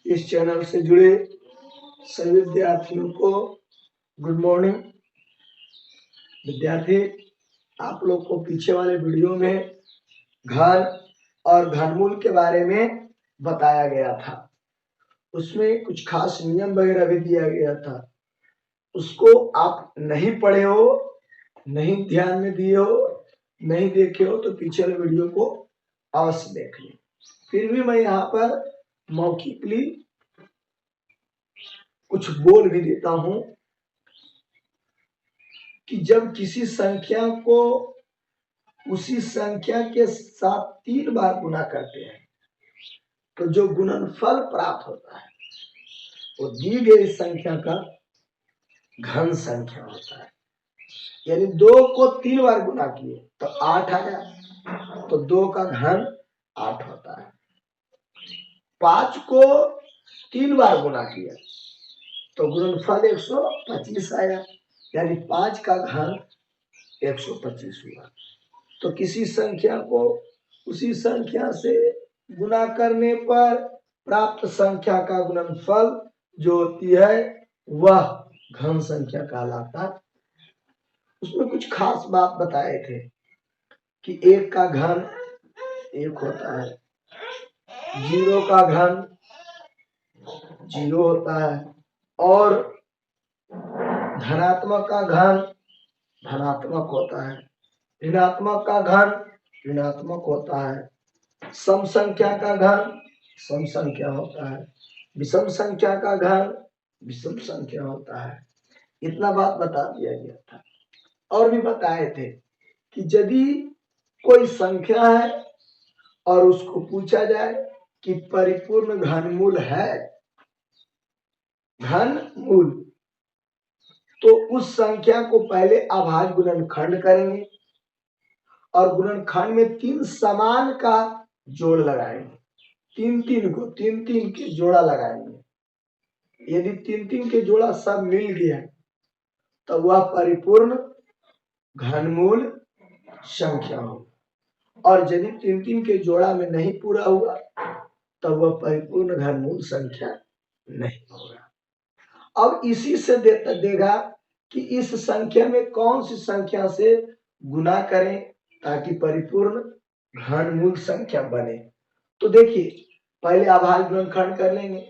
इस चैनल से जुड़े सभी विद्यार्थियों को गुड मॉर्निंग। विद्यार्थी, आप लोग को पीछे वाले वीडियो में घन और घनमूल के बारे में बताया गया था। उसमें कुछ खास नियम वगैरह भी दिया गया था। उसको आप नहीं पढ़े हो, नहीं ध्यान में दिए हो, नहीं देखे हो तो पीछे वाले वीडियो को अवश्य देख लें। फिर भी मैं यहाँ पर मौखिकली कुछ बोल भी देता हूं कि जब किसी संख्या को उसी संख्या के साथ 3 बार गुना करते हैं तो जो गुणनफल प्राप्त होता है वो दी गई संख्या का घन संख्या होता है। यानी 2 को 3 बार गुना किए तो 8 आया, तो 2 का घन 8 होता है। 5 को 3 बार गुना किया तो गुणनफल 125 आया, यानी 5 का घन 125 हुआ। तो किसी संख्या को उसी संख्या से गुना करने पर प्राप्त संख्या का गुणनफल जो होती है वह घन संख्या कहलाता है। उसमें कुछ खास बात बताए थे कि 1 का घन 1 होता है, 0 का घन 0 होता है और धनात्मक का घन धनात्मक होता है, ऋणात्मक का घन ऋणात्मक होता है, सम संख्या का घन सम संख्या होता है, विषम संख्या का घन विषम संख्या होता है। इतना बात बता दिया गया था। और भी बताए थे कि यदि कोई संख्या है और उसको पूछा जाए कि परिपूर्ण घनमूल है, घनमूल, तो उस संख्या को पहले अभाज्य गुणनखंड करेंगे और गुणनखंड में 3 समान का जोड़ लगाएंगे। 3 के जोड़ा लगाएंगे। यदि 3 के जोड़ा सब मिल गया तो वह परिपूर्ण घनमूल संख्या हो, और यदि 3 के जोड़ा में नहीं पूरा हुआ तो वह परिपूर्ण घनमूल संख्या नहीं होगा। अब इसी से देगा कि इस संख्या में कौन सी संख्या से गुना करें ताकि परिपूर्ण घनमूल संख्या बने। तो देखिए, पहले अभाज्य गुणनखंड कर लेंगे,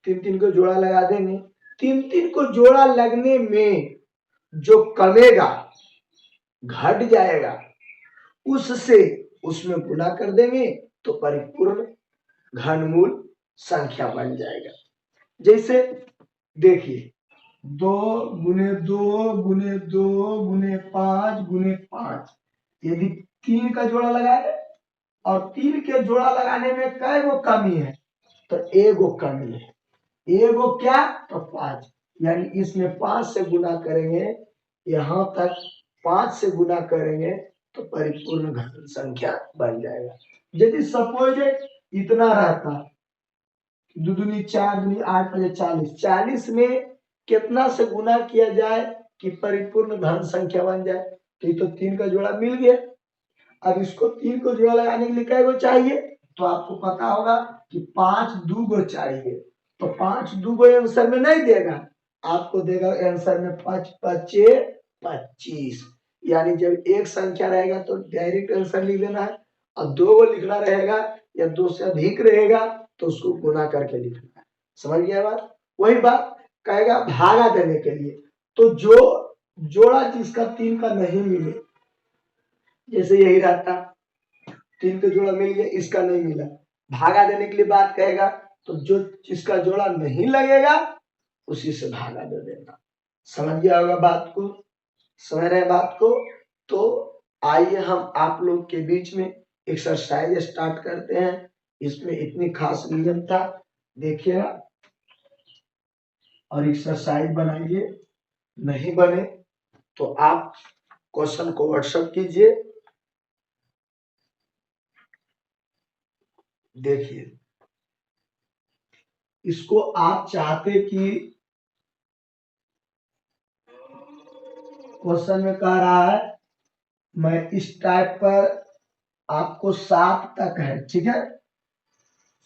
3 को जोड़ा लगा देंगे। 3 को जोड़ा लगने में जो कमेगा, घट जाएगा, उससे उसमें गुना कर देंगे तो परिपूर्ण घनमूल संख्या बन जाएगा। जैसे देखिए, 2 गुने 2 गुने 2 गुने 5 गुने 5, यदि 3 का जोड़ा लगाए और 3 के जोड़ा लगाने में कै गो कमी है तो एगो कमी है। एगो क्या? तो 5, यानी इसमें 5 से गुना करेंगे, यहां तक 5 से गुना करेंगे तो परिपूर्ण घन संख्या बन जाएगा। यदि सपोज इतना रहता, 2 दूनी 4 दूनी 8 5 40, 40 में कितना से गुना किया जाए कि परिपूर्ण घन संख्या बन जाए? तो ये तो 3 का जोड़ा मिल गया। अब इसको 3 को जोड़ा लगाने के लिए कै गो चाहिए? तो आपको पता होगा कि 5 2 गो चाहिए। तो 5 2 गो आंसर में नहीं देगा, आपको देगा आंसर में 5 5 25। यानी जब एक संख्या रहेगा तो डायरेक्ट आंसर लिख देना है, और 2 गो लिखना रहेगा या 2 से अधिक रहेगा तो उसको गुना करके लिखना है। समझ गया बात? वही बात कहेगा भागा देने के लिए, तो जो जोड़ा जिसका 3 का नहीं मिले, जैसे यही रहता, 3 का जोड़ा मिल गया, इसका नहीं मिला, भागा देने के लिए बात कहेगा तो जो जिसका जोड़ा नहीं लगेगा उसी से भागा दे देना। समझ गया होगा बात को? समझ रहे बात को? तो आइए हम आप लोग के बीच में एक्सरसाइज स्टार्ट करते हैं। इसमें इतनी खास नियम था, देखिएगा और एक्सरसाइज बनाइए। नहीं बने तो आप क्वेश्चन को व्हाट्सएप कीजिए। देखिए, इसको आप चाहते कि क्वेश्चन में कह रहा है मैं इस टाइप पर आपको 7 तक है, ठीक है,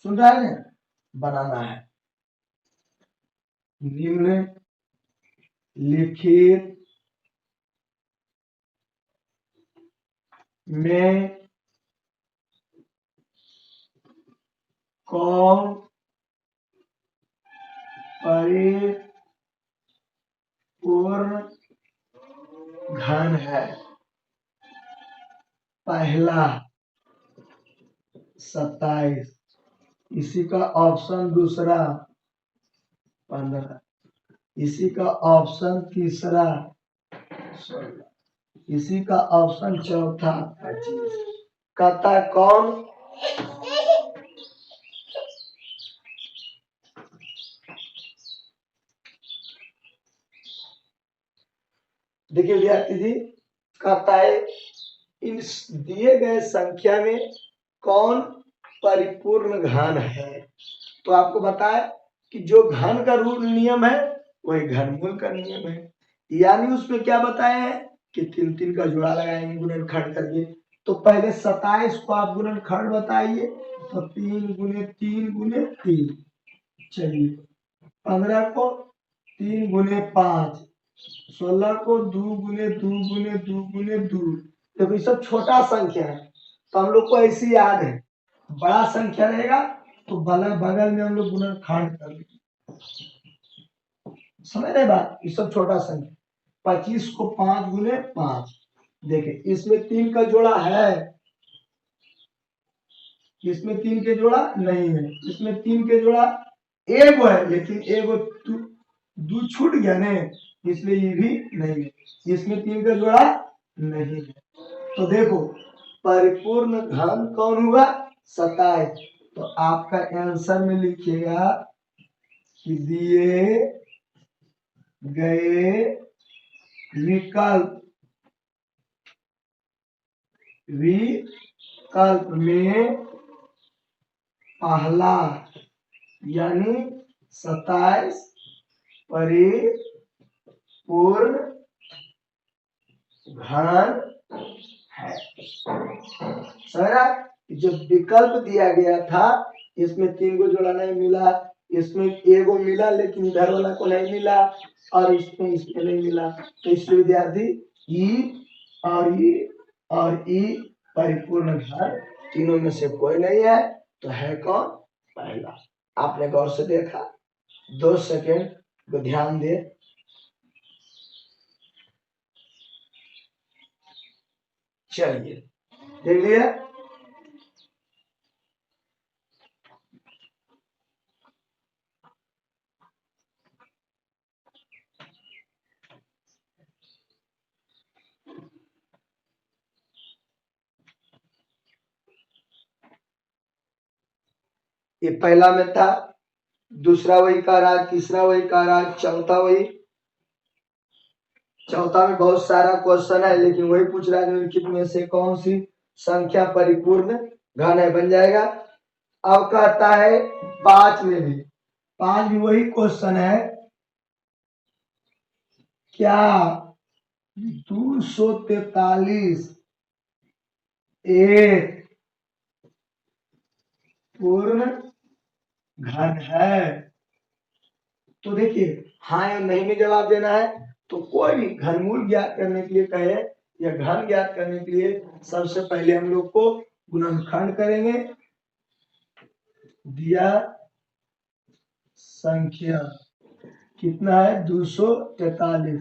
सुन रहा है ना, बनाना है। निम्न लिखित में कौन परिपूर्ण घन है? पहला 27, इसी का ऑप्शन दूसरा 15, इसी का ऑप्शन तीसरा 16, इसी का ऑप्शन चौथा 25। कहता है कौन देखिए विद्यार्थी जी, कहता है इन दिए गए संख्या में कौन परिपूर्ण घन है। तो आपको बताए कि जो घन का रूल नियम है वही घनमूल का नियम है, यानी उसमें क्या बताए हैं कि 3 3 का जोड़ा लगाएंगे गुणनखंड करके। तो पहले 27 को आप गुणनखंड बताइए, तो 3 गुने 3 गुने 3, चलिए 15 को 3 गुने 5, 16 को 2 गुने 2 गुने 2 गुने 2। देखो ये सब छोटा संख्या है तो हम लोग को ऐसी याद है, बड़ा संख्या रहेगा तो बगल में हम लोग गुणनखंड कर लेंगे, समझ रहे बात। ये सब छोटा संख्या, 25 को 5 गुने 5, देखिए इसमें 3 का जोड़ा है, इसमें 3 के जोड़ा नहीं है, इसमें 3 के जोड़ा एक है, लेकिन एक दो छूट गया ने, इसलिए ये भी नहीं है, इसमें 3 का जोड़ा नहीं है। तो देखो परिपूर्ण घन कौन हुआ? 27। तो आपका आंसर में लिखिएगा कि दिए गए विकल्प में पहला यानी 27 परिपूर्ण घन है। समझा? जो विकल्प दिया गया था इसमें 3 को जोड़ा नहीं मिला, इसमें एगो मिला लेकिन इधर वाला को नहीं मिला, और इसमें नहीं मिला, तो इसलिए विद्यार्थी ई और ई और ई परिपूर्ण घन तीनों में से कोई नहीं है, तो है कौन? पहला। आपने गौर से देखा, 2 सेकेंड को ध्यान दे। चलिए देख लिया। ये पहला में था, दूसरा वही कह रहा है, तीसरा वही कह रहा है, चौथा वही, चौथा में बहुत सारा क्वेश्चन है लेकिन वही पूछ रहा है निम्नलिखित में से कौन सी संख्या परिपूर्ण घन है, बन जाएगा। अब कहता है 5 में भी, 5 भी वही क्वेश्चन है, क्या 243 एक पूर्ण घन है? तो देखिए हाँ या नहीं में जवाब देना है। तो कोई भी घनमूल ज्ञात करने के लिए कहे या घन ज्ञात करने के लिए सबसे पहले हम लोग को गुणनखंड करेंगे। दिया संख्या कितना है? 243।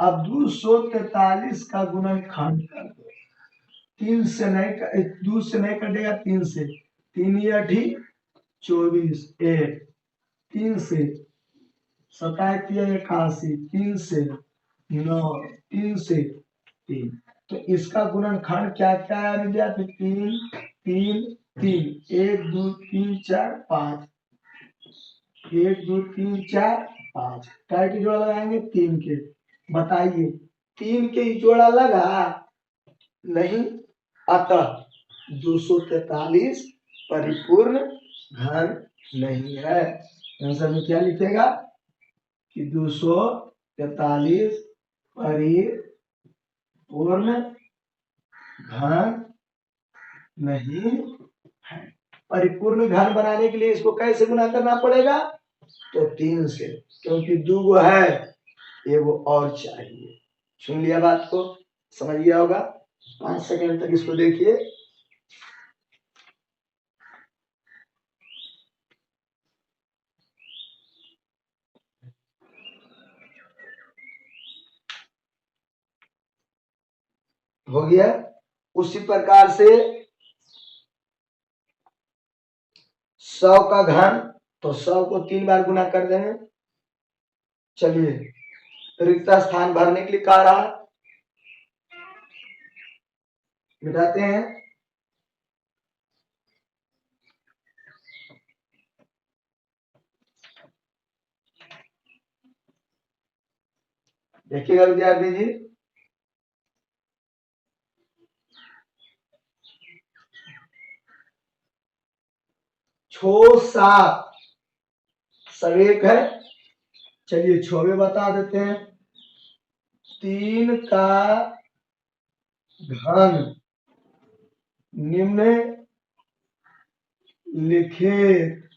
अब 243 का गुणनखंड कर दो, 3 से नहीं, 2 से नहीं कटेगा, 3 से, 3 या 24, एक 3 से, 27 या 81, 3 से 9, 3 से 3। तो इसका गुणनखंड क्या क्या है विद्यार्थी? 3 3 3, 1 2 3 4 5, 1 2 3 4 5, काय के जोड़ा लगाएंगे? 3 के। बताइए 3 के ही जोड़ा लगा नहीं, अतः 243 परिपूर्ण घन नहीं है। आंसर में क्या लिखेगा कि 243 परिपूर्ण घन नहीं है। परिपूर्ण घन बनाने के लिए इसको कैसे गुना करना पड़ेगा? तो 3 से, क्योंकि 2 है, एगो और चाहिए। सुन लिया बात को? समझ गया होगा? 5 सेकंड तक इसको देखिए। हो गया। उसी प्रकार से 100 का घन, तो 100 को 3 बार गुना कर देंगे। चलिए, रिक्त स्थान भरने के लिए कह रहा, मिटाते हैं। देखिएगा विद्यार्थी जी, 6 7 सब एक है। चलिए 6 में बता देते हैं। 3 का घन निम्न लिखित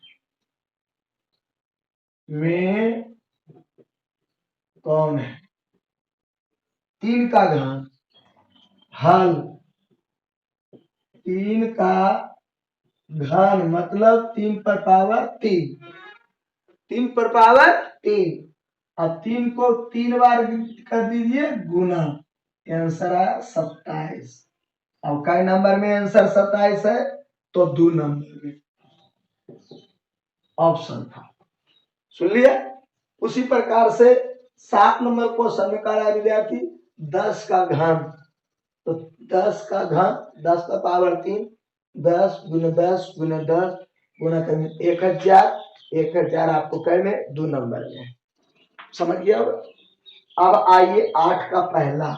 में कौन है? 3 का घन हल, 3 का घन मतलब 3 पर पावर 3, 3 पर पावर 3। अब 3 को 3 बार कर दीजिए गुना, आंसर आया 27। अब कई नंबर में आंसर 27 है? तो 2 नंबर में ऑप्शन था। सुन लिया? उसी प्रकार से 7 नंबर क्वेश्चन में कह रहा है विद्यार्थी 10 का घन, तो 10 का घन 10 का पावर 3, 10 गुना 10 गुना 10 गुना करेंगे 1000, 1000 आपको कह में 2 नंबर में। समझ गया? अब आइए 8 का पहला,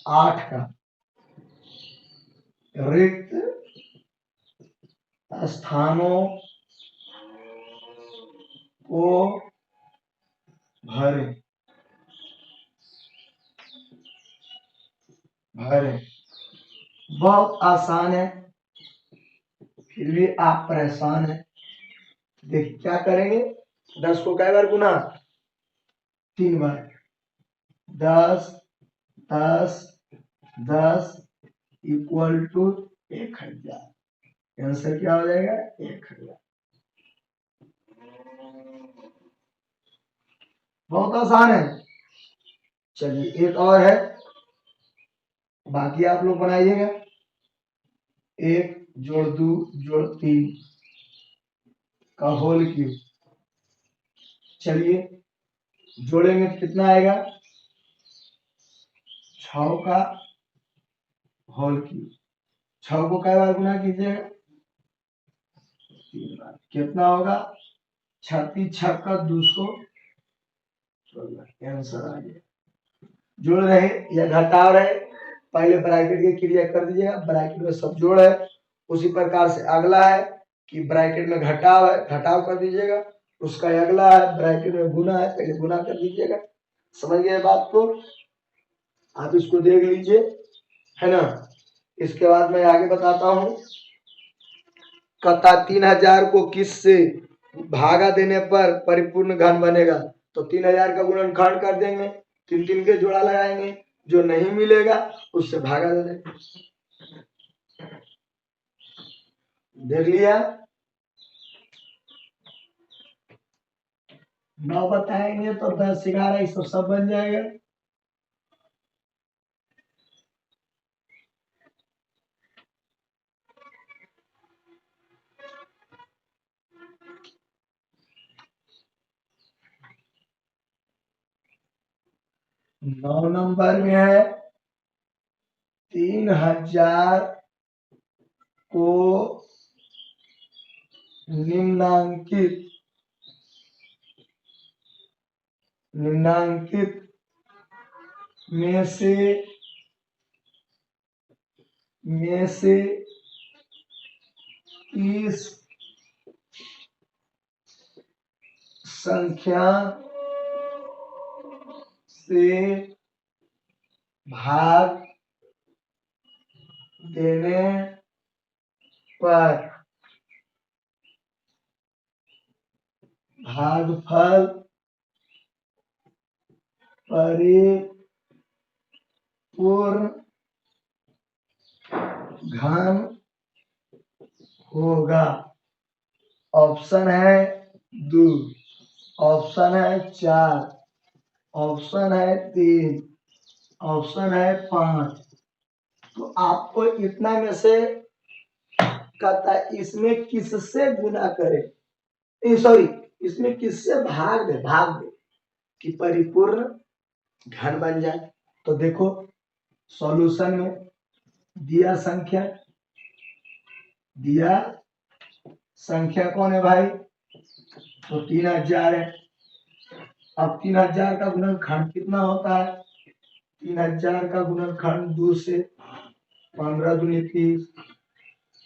8 का रिक्त स्थानों को भरे, भरे। बहुत आसान है, फिर भी आप परेशान हैं। देखिए क्या करेंगे, 10 को कई बार गुना? 3 बार। 10 10 10 इक्वल टू 1000। आंसर क्या हो जाएगा? 1000। बहुत आसान है। चलिए एक और है, बाकी आप लोग बनाइएगा। 1 जोड़ 2 जोड़ 3 का होल क्यूब। चलिए जोड़ेंगे तो कितना आएगा? 6 का होल क्यूब। 6 को कई बार गुना कीजिएगा? 3 बार। कितना होगा? 36 छक्का 216। आंसर आ गया। जोड़ रहे या घटाव रहे, पहले ब्रैकेट की क्रिया कर दीजिएगा। ब्रैकेट में सब जोड़ है। उसी प्रकार से अगला है कि ब्रैकेट में घटाव है, घटाव कर दीजिएगा। उसका अगला है ब्रैकेट में गुना है, पहले गुना कर दीजिएगा। समझ गए बात को? आप इसको देख लीजिए, है ना? इसके बाद मैं आगे बताता हूं। कहता 3000 को किस से भागा देने पर परिपूर्ण घन बनेगा? तो 3000 का गुणनखंड कर देंगे, 3 3 के जोड़ा लगाएंगे, जो नहीं मिलेगा उससे भागा दे देंगे। देख लिया? 9 बताएंगे तो 10 11 ये सब बन जाएगा। नौ नंबर में है 3000 को निम्नांकित, निम्नांकित में से इस संख्या से भाग देने पर भागफल परिपूर्ण घन होगा। ऑप्शन है 2, ऑप्शन है 4, ऑप्शन है 3, ऑप्शन है 5। तो आपको इतना में से कहता है इसमें किससे गुना करें, सॉरी, इसमें किससे भाग दे कि परिपूर्ण घन बन जाए। तो देखो सॉल्यूशन में दिया संख्या कौन है भाई, तो 3000 है। अब 3000 का गुणनखंड कितना होता है, 3000 का गुणनखंड 2 से 15 दूनी 30,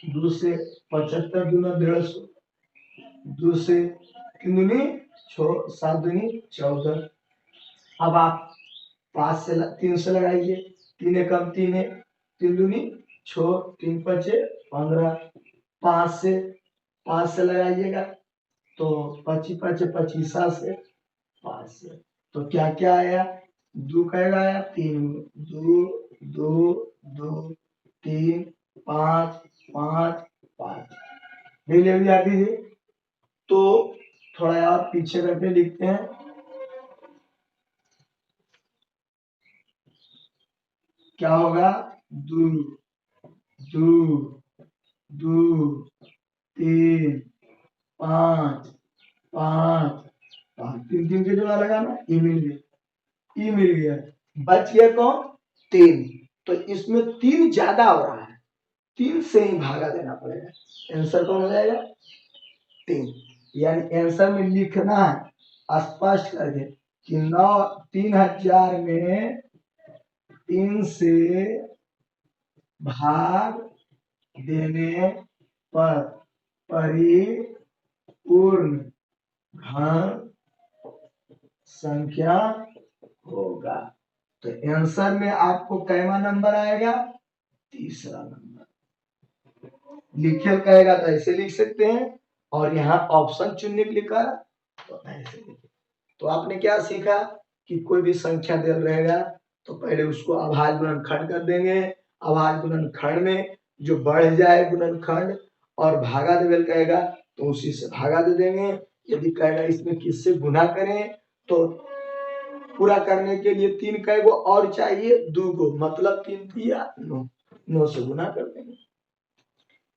2 से 75 दूना 150, 2 से 3 दूनी 7 दूनी 14। अब आप 5 से 3 से लगाइए, 3 एकम 3 है, 3 दूनी 6, 3 पचे 15, 5 से लगाइएगा तो 25 पचे 25 से 5 से, तो क्या क्या आया, 2 कहेगा आया 3, 2 2 2 3 5 5 5। ले विद्यार्थी जी, तो थोड़ा और पीछे करके लिखते हैं। क्या होगा, 2 2 2 3 5 5 5, 3 3 के जोड़ा लगाना, ई मिल गया, ई मिल गया। बच गया कौन, 3। तो इसमें 3 ज्यादा हो रहा है, 3 से ही भागा देना पड़ेगा। आंसर कौन हो जाएगा, 3। यानी आंसर में लिखना है स्पष्ट करके कि 3000 में 3 से भाग देने पर परिपूर्ण घन संख्या होगा। तो आंसर में आपको कैवा नंबर आएगा, तीसरा नंबर। लिखे कहेगा तो ऐसे लिख सकते हैं, और यहाँ ऑप्शन चुनने के लिए कहा तो ऐसे लिखे। तो आपने क्या सीखा कि कोई भी संख्या दे रहेगा तो पहले उसको अभाज्य गुणनखंड कर देंगे, अभाज्य गुणनखंड में जो बढ़ जाए गुणनखंड और भागा देवेल कहेगा तो उसी से भागा दे देंगे। यदि कहेगा इसमें किससे गुना करें तो पूरा करने के लिए 3 कई गो और चाहिए, 2 गो, मतलब 3 दिया 9, 9 से गुना कर देंगे।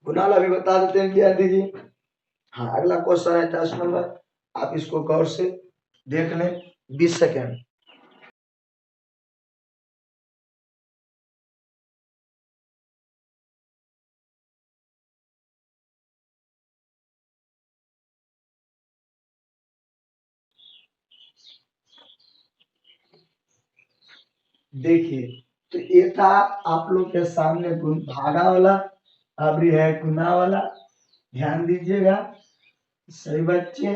गुना अभी बता देते हैं विद्यार्थी जी। हाँ, अगला क्वेश्चन है 10 नंबर, आप इसको गौर से देख लें, 20 सेकेंड। देखिए, तो ये था आप लोग के सामने भागा वाला, अब है गुना वाला। ध्यान दीजिएगा सही बच्चे।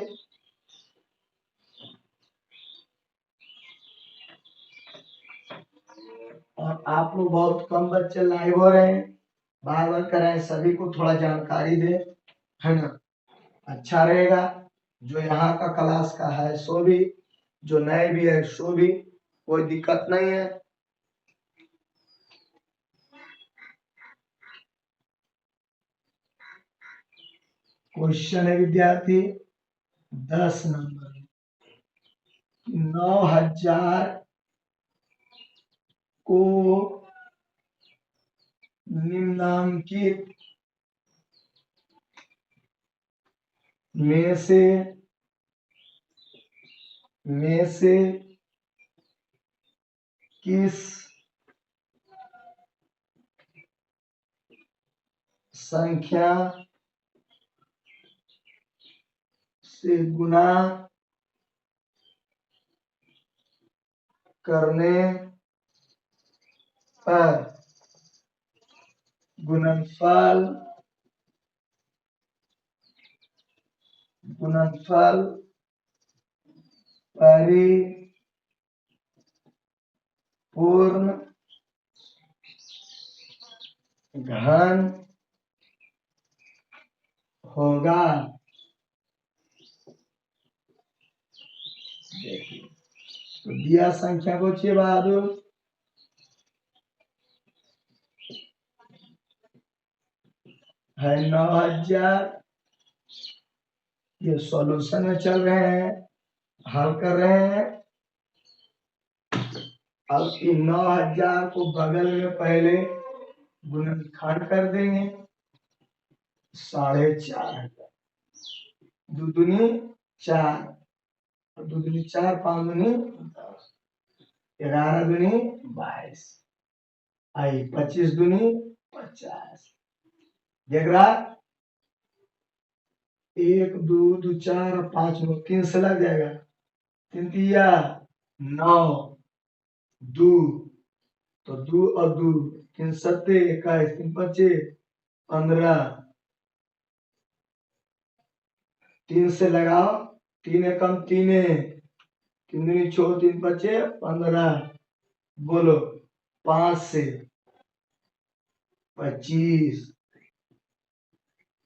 और आप लोग बहुत कम बच्चे लाइव हो रहे हैं, बार बार कराएं, सभी को थोड़ा जानकारी दे, है ना, अच्छा रहेगा। जो यहाँ का क्लास का है सो भी, जो नए भी है सो भी, कोई दिक्कत नहीं है। क्वेश्चन है विद्यार्थी 10 नंबर, 9000 को निम्नांकित में से किस संख्या से गुना करने पर गुणनफल परिपूर्ण घन होगा। देखिए, तो दिया संख्या को चाहिए बहादुर, है 9,000। ये सॉल्यूशन में चल रहे हैं, हल कर रहे हैं। अब इन 9,000 को बगल में पहले गुणनखंड कर देंगे। 4,500, दो दूनी 4, दो दूनी 4, 5 दूनी 10, 11 दूनी 22, आई 25 दूनी 50। देख रहा, 1 2 2 4 5 9, 3 से लग जाएगा। 3 तिया 9, 2 तो 2 और 2, 3 सत्ते 21, 3 पच्चे 15, 3 से लगाओ, 3 एकम 3, 3 दूनी 6, 3 पच्चे 15, बोलो 5 से 25,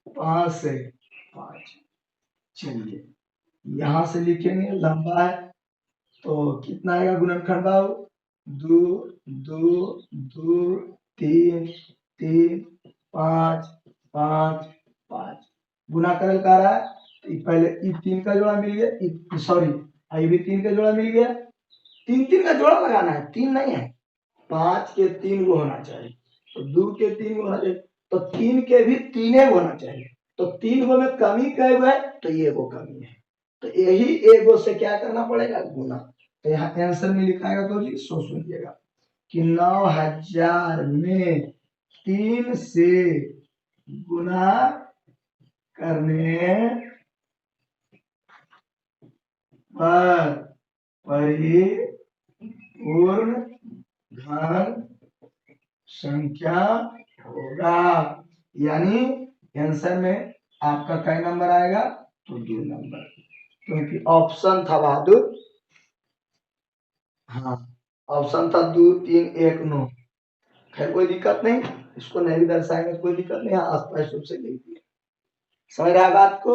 5 से 5। चलिए यहां से लिखेंगे, लंबा है तो कितना आएगा गुणनखंड बाबू? 2 2 2 3 3 5 5 5। गुना करल कर रहा है तो पहले ये 3 का जोड़ा मिल गया, सॉरी ये भी 3 का जोड़ा मिल गया। 3 3 का जोड़ा लगाना है, 3 नहीं है। 5 के 3 गो होना चाहिए, तो 2 के 3 गो होना चाहिए, तो 3 के भी 3 गो होना चाहिए। तो 3 गो में कमी कै गो है? तो ये गो कमी है, तो यही एगो से क्या करना पड़ेगा? गुना। तो यहाँ आंसर में लिखाएगा तो जी सो सुनिएगा कि 9,000 में 3 से गुना करने पर परिपूर्ण घन संख्या होगा। यानी आंसर में आपका क्या नंबर आएगा? तो 2 नंबर, क्योंकि ऑप्शन था बहादुर, हाँ ऑप्शन था 2 3 1 9। खैर कोई दिक्कत नहीं, इसको नहीं भी दर्शाएंगे कोई दिक्कत नहीं, स्पष्ट रूप से लिख दिया। समझ रहा है बात को?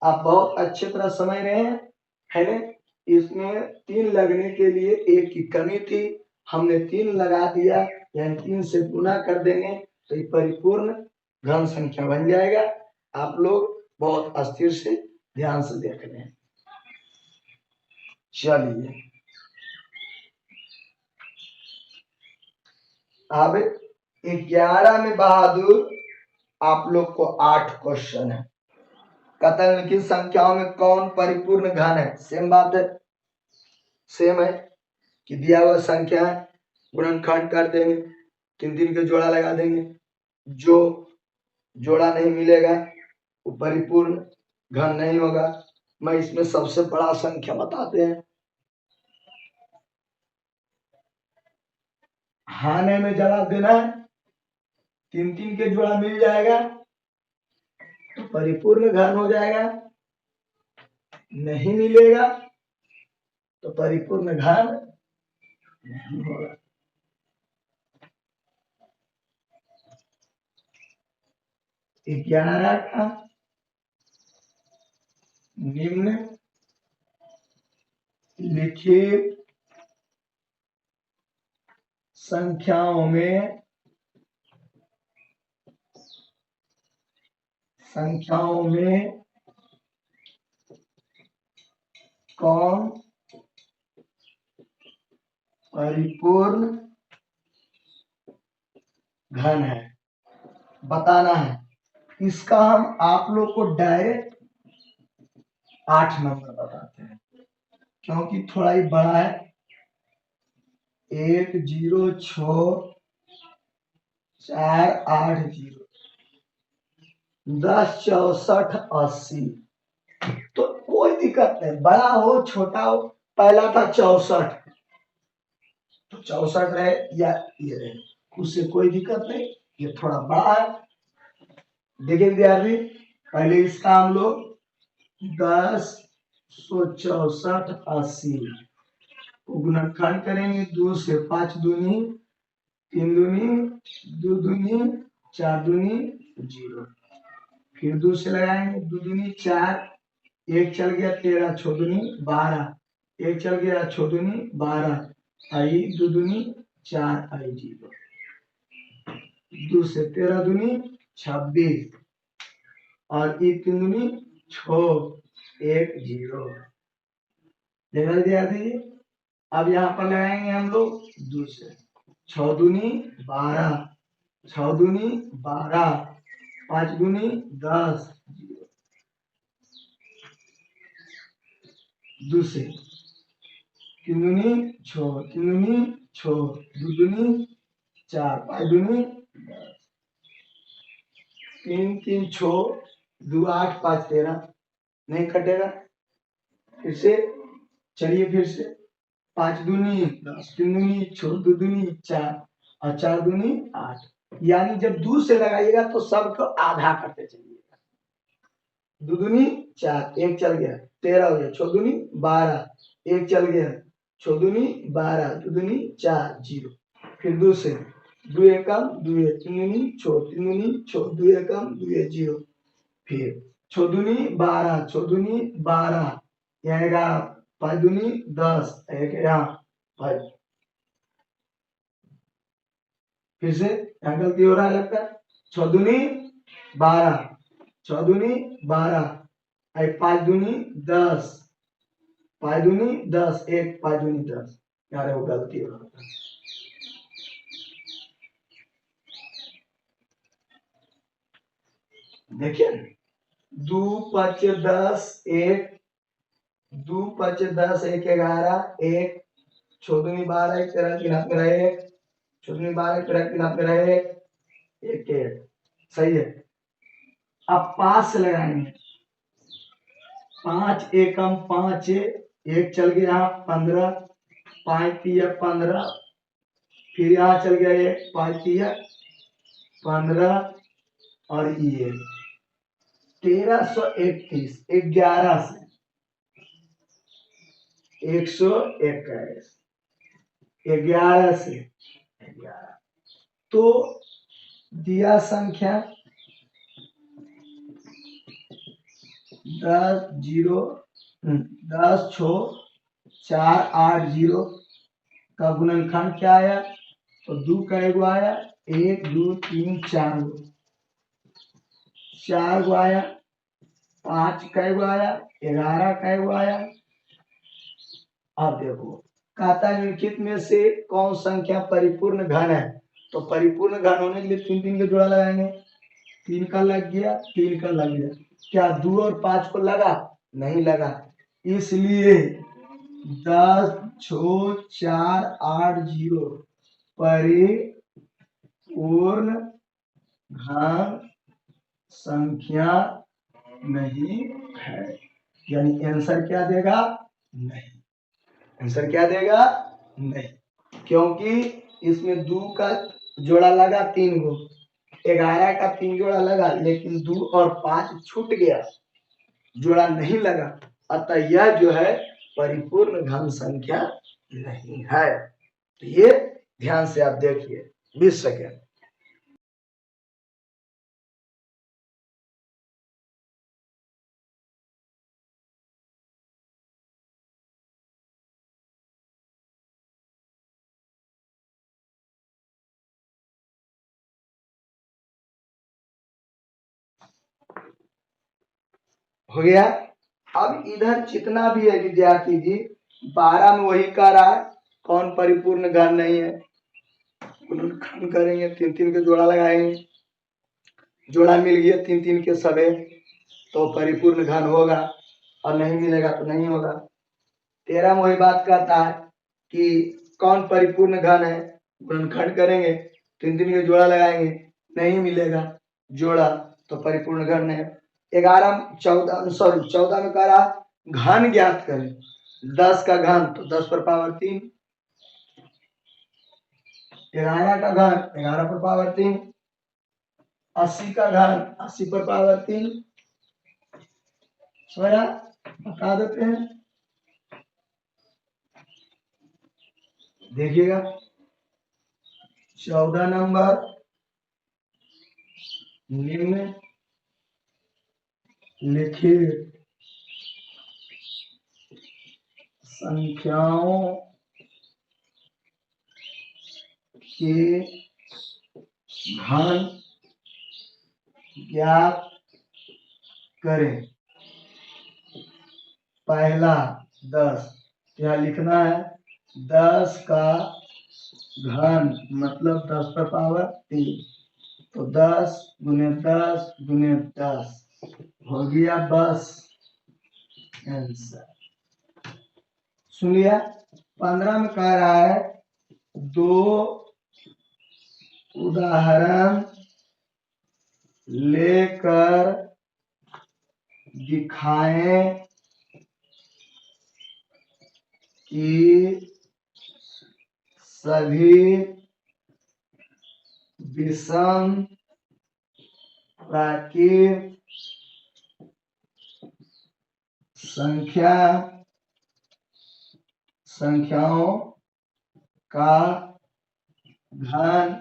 आप बहुत अच्छे तरह समझ रहे हैं, है ना? इसमें 3 लगने के लिए 1 की कमी थी, हमने 3 लगा दिया, यानी 3 से गुना कर देंगे तो ये परिपूर्ण घन संख्या बन जाएगा। आप लोग बहुत अस्थिर से ध्यान से देख रहे हैं। चलिए अब 11 में बहादुर आप लोग को 8 क्वेश्चन है। कहता है निम्नलिखित संख्याओं में कौन परिपूर्ण घन है? सेम बात है, सेम है कि दिया हुआ संख्या है, गुणनखंड कर देंगे, 3 3 के जोड़ा लगा देंगे, जो जोड़ा नहीं मिलेगा वो परिपूर्ण घन नहीं होगा। मैं इसमें सबसे बड़ा संख्या बताते हैं, हाँ नहीं में जवाब देना है। 3 3 के जोड़ा मिल जाएगा तो परिपूर्ण घन हो जाएगा, नहीं मिलेगा तो परिपूर्ण घन नहीं होगा। ग्यारह का निम्न लिखित संख्याओं में कौन परिपूर्ण घन है बताना है। इसका हम आप लोग को डायरेक्ट 8 नंबर बताते हैं, क्योंकि थोड़ा ही बड़ा है। 1 0 6 4 8 0 10 64 80। तो कोई दिक्कत नहीं, बड़ा हो छोटा हो, पहला था 64 तो 64 रहे या ये रहे, उससे कोई दिक्कत नहीं। ये थोड़ा बड़ा है। देखिए विद्यार्थी, पहले इसका हम लोग 10 164 80 गुणनखंड करेंगे। 2 से 5 दूनी 3 दूनी 2 दूनी 4 दूनी 0। फिर 2 से लगाएंगे, 2 दूनी 4, एक चल गया 13, 6 दूनी 12, एक चल गया 6 दूनी 12, आई 2 दूनी 4, आई 0। 2 से 13 दूनी 26 और ये 3 दूनी 6, 1 0। देखा विद्यार्थी जी। अब यहाँ पर लगाएंगे हम लोग 2 से, 6 दूनी 12, 6 दूनी 12, 5 दूनी 10, 2 से 3 दूनी 6, 3 दूनी 6, 2 दूनी 4, 5 दूनी 3 3 6, 2 8, 5 13, नहीं कटेगा। फिर से चलिए, फिर से 5 दूनी 10, 3 दूनी 6, 2 दूनी 4 और 4 दूनी 8। यानी जब 2 से लगाइएगा तो सबको आधा करते चलिएगा। 2 दूनी 4, एक चल गया 13 हो गया, 6 दूनी 12, एक चल गया 6 दूनी 12, 2 दूनी 4 0। फिर 2 से 2 एकम 2, 3 दूनी 6, 3 दूनी 6, 2 एकम 2 0। फिर 6 दूनी 12, 6 दूनी 12, यहाँ 11, 5 दूनी 10, एक यहाँ 5। फिर से यहाँ गलती हो रहा है लगता है। 6 दूनी 12, 6 दूनी 12, 5 दूनी 10, 5 दूनी 10, एक 5 दूनी 10, यार वो गलती हो रहा है। देखिए 2 5 10, 1, 2 5 10, 1 11, 1, 6 दूनी 12, 1 13, 3 हाथ में रहे 1, 6 दूनी 12, 1 13, 3 हाथ में रहे 1 1। सही है। अब 5 से लगाएंगे, 5 एकम 5, एक चल गया 15, 5 तिया 15, फिर यहाँ चल गया 1, 5 तिया 15 और ये 1331, 11 से 121, 11 से 11। तो दिया संख्या 10 0 10 6 4 8 0 का गुणनखंड क्या आया? तो 2 का एगो आया, 1 2 3 4 गो, 4 गो आया, 5 का एगो आया, 11 का एगो आया। अब देखो कहता है निम्नलिखित में से कौन संख्या परिपूर्ण घन है? तो परिपूर्ण घन होने के लिए 3 3 का जोड़ा लगाएंगे। 3 का लग गया, 3 का लग गया, क्या 2 और 5 को लगा? नहीं लगा। इसलिए 10 6 4 8 0 परिपूर्ण घन संख्या नहीं है। यानी आंसर क्या देगा? नहीं। आंसर क्या देगा? नहीं, क्योंकि इसमें 2 का जोड़ा लगा 3 गो, 11 का 3 जोड़ा लगा, लेकिन 2 और 5 छूट गया, जोड़ा नहीं लगा। अतः यह जो है परिपूर्ण घन संख्या नहीं है। तो ये ध्यान से आप देखिए। 20 सेकेंड। हो गया। अब इधर जितना भी है विद्यार्थी जी, 12 में वही कह रहा है कौन परिपूर्ण घन नहीं है। गुणनखंड करेंगे, 3 3 के जोड़ा लगाएंगे, जोड़ा मिल गया 3 3 के सबे, तो परिपूर्ण घन होगा, और नहीं मिलेगा तो नहीं होगा। 13 में वही बात कहता है कि कौन परिपूर्ण घन है। गुणनखंड करेंगे, 3 3 के जोड़ा लगाएंगे, नहीं मिलेगा जोड़ा, तो परिपूर्ण घन है। 14 में कह रहा घन ज्ञात करें। 10 का घन तो 10 पर पावर 3, 11 का घन 11 पर पावर 3, 80 का घन 80 पर पावर 3। सोया बता देते हैं, देखिएगा 14 नंबर निम्न लिखित संख्याओं के घन ज्ञात करें। पहला 10, क्या लिखना है? 10 का घन मतलब 10 पर पावर 3, तो 10 गुने 10 गुने 10 हो गया 10 आंसर। सुनिए 15 में कह रहा है 2 उदाहरण लेकर दिखाएं कि सभी विषम प्राकृत संख्याओं का घन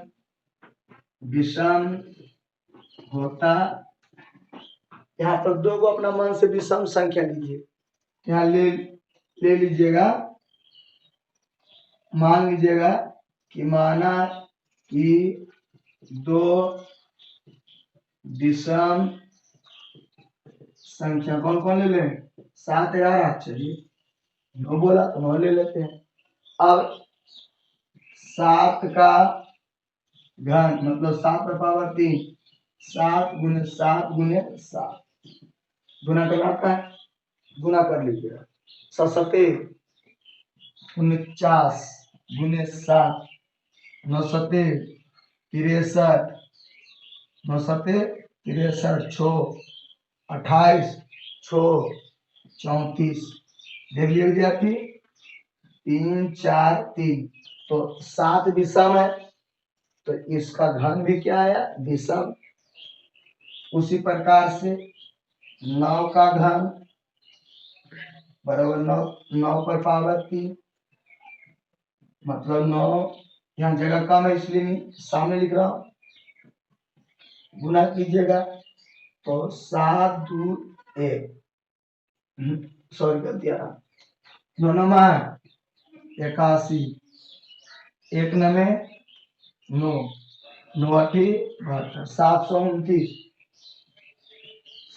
विषम होता। यहाँ पर 2 को अपना मन से विषम संख्या लीजिए, यहाँ ले लीजिएगा, मान लीजिएगा कि माना कि 2 विषम संख्या कौन कौन ले लें? 7 11, चलिए 9 बोला तो 9 ले लेते हैं। अब 7 का घन मतलब 7 पर पावर 3, 7 गुने 7 गुने 7 गुना करना है, गुना कर लीजिएगा। 7 49 गुने 7, 9 63 63, 9 63 6 28 6 34। देख लीजिए विद्यार्थी 3 4 3, तो 7 विषम है तो इसका घन भी क्या है? विषम। उसी प्रकार से 9 का घन बराबर 9, 9 पर पावर 3 मतलब 9, यहाँ जगह कम है इसलिए नहीं सामने लिख रहा हूं, गुना कीजिएगा तो 7 2 1, सॉरी गलती आ रहा, 9 नमा 81, 1 नमे 9, 9 8 72, 729,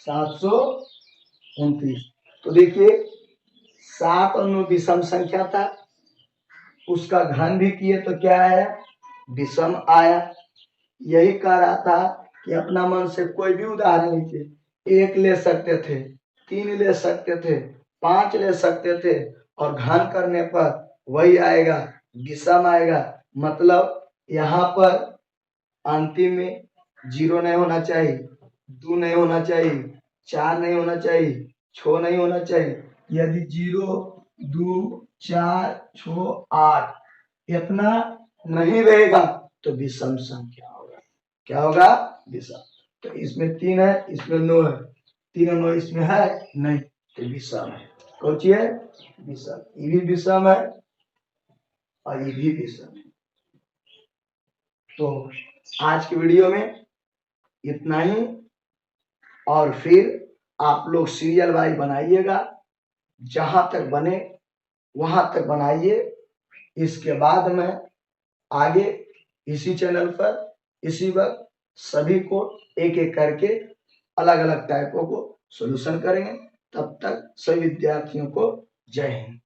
729। तो देखिए 7 और 9 विषम संख्या था, उसका घन भी किए तो क्या आया? विषम आया। यही कह रहा था कि अपना मन से कोई भी उदाहरण लीजिए, 1 ले सकते थे, 3 ले सकते थे, 5 ले सकते थे, और घन करने पर वही आएगा, विषम आएगा। मतलब यहाँ पर अंतिम में 0 नहीं होना चाहिए, 2 नहीं होना चाहिए, 4 नहीं होना चाहिए, 6 नहीं होना चाहिए। यदि 0 2 4 6 8 इतना नहीं रहेगा तो विषम संख्या होगा। क्या होगा? विषम। तो इसमें 3 है, इसमें 9 है, 3 और 9 इसमें है नहीं, तो विषम है। कौन सी है? विषम। ये भी विषम है और ये भी विषम है। तो आज की वीडियो में इतना ही, और फिर आप लोग सीरियल वाइज बनाइएगा, जहां तक बने वहां तक बनाइए। इसके बाद में आगे इसी चैनल पर इसी वक्त सभी को एक एक करके अलग अलग टाइपों को सॉल्यूशन करेंगे। तब तक सभी विद्यार्थियों को जय हिंद।